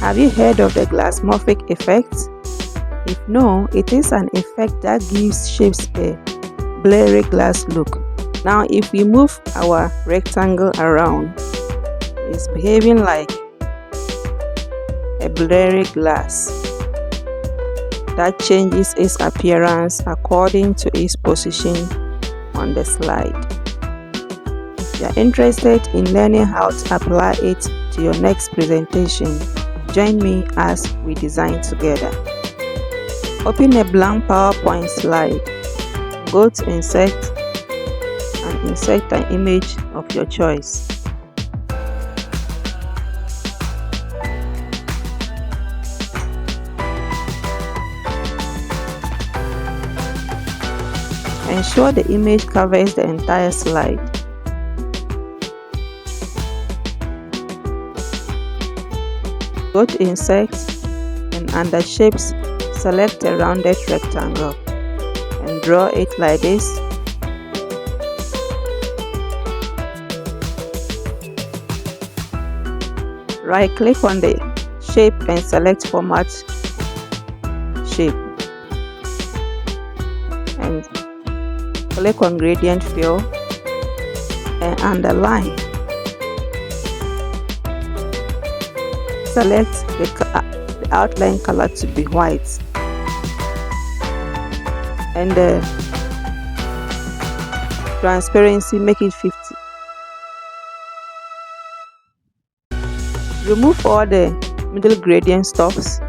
Have you heard of the Glassmorphic effect? If no, it is an effect that gives shapes a blurry glass look. Now if we move our rectangle around, it's behaving like a blurry glass that changes its appearance according to its position on the slide. If you are interested in learning how to apply it to your next presentation, join me as we design together. Open a blank PowerPoint slide. Go to Insert and insert an image of your choice. Ensure the image covers the entire slide. Go to Insert and under Shapes, select a rounded rectangle and draw it like this. Right click on the shape and select Format Shape and click on Gradient Fill and underline. Select the outline color to be white and the transparency, make it 50. Remove all the middle gradient stops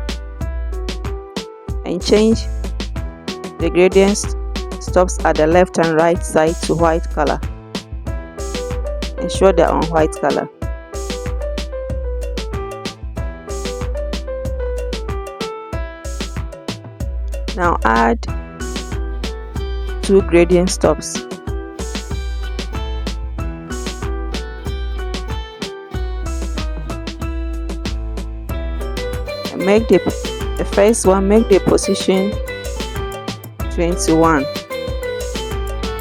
and change the gradient stops at the left and right side to white color. Ensure they're on white color. Now add 2 gradient stops. And make the first one, make the position 21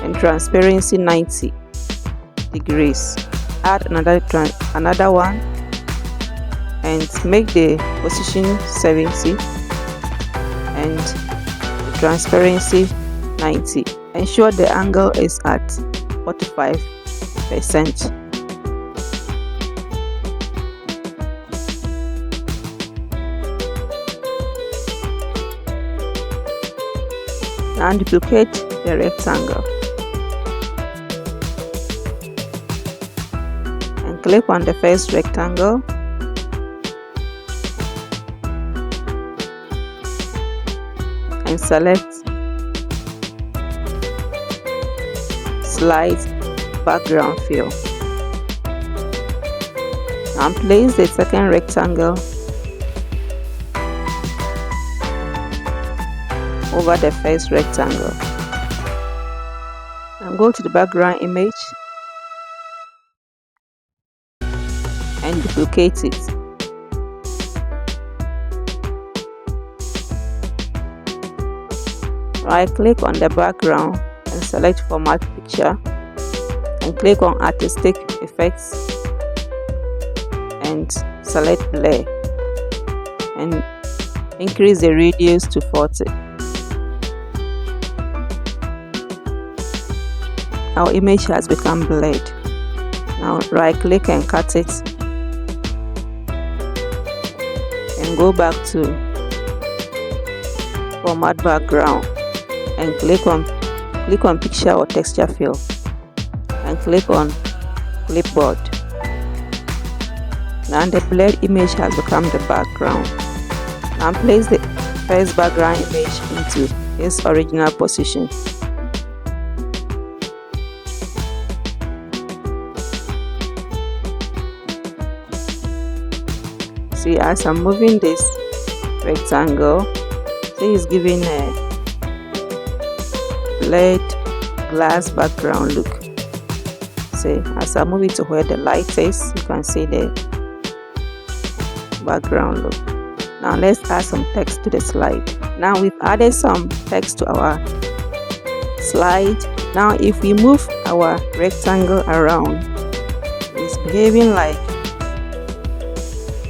and transparency 90 degrees. Add another one and make the position 70 and the transparency 90. Ensure the angle is at 45%. Now duplicate the rectangle and click on the first rectangle and select Slide Background Fill. And place the second rectangle over the first rectangle. And go to the background image and duplicate it. Right click on the background and select Format Picture and click on Artistic Effects and select Blur and increase the radius to 40. Our image has become blurred. Now right click and cut it and go back to Format Background and click on Picture or Texture Fill and click on Clipboard. Now the blurred image has become the background. Now place the first background image into its original position. See, as I'm moving this rectangle, see, it's giving a blurred glass background look. See, as I move it to where the light is, you can see the background look. Now let's add some text to the slide. Now we've added some text to our slide. Now if we move our rectangle around, it's behaving like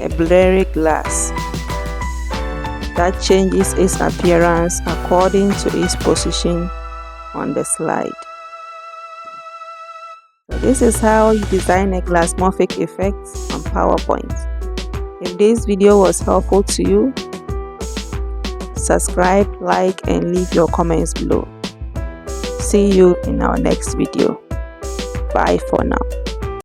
a blurry glass that changes its appearance according to its position on the slide. So this is how you design a Glassmorphic effect on PowerPoint. If this video was helpful to you, subscribe, like, and leave your comments below. See you in our next video. Bye for now.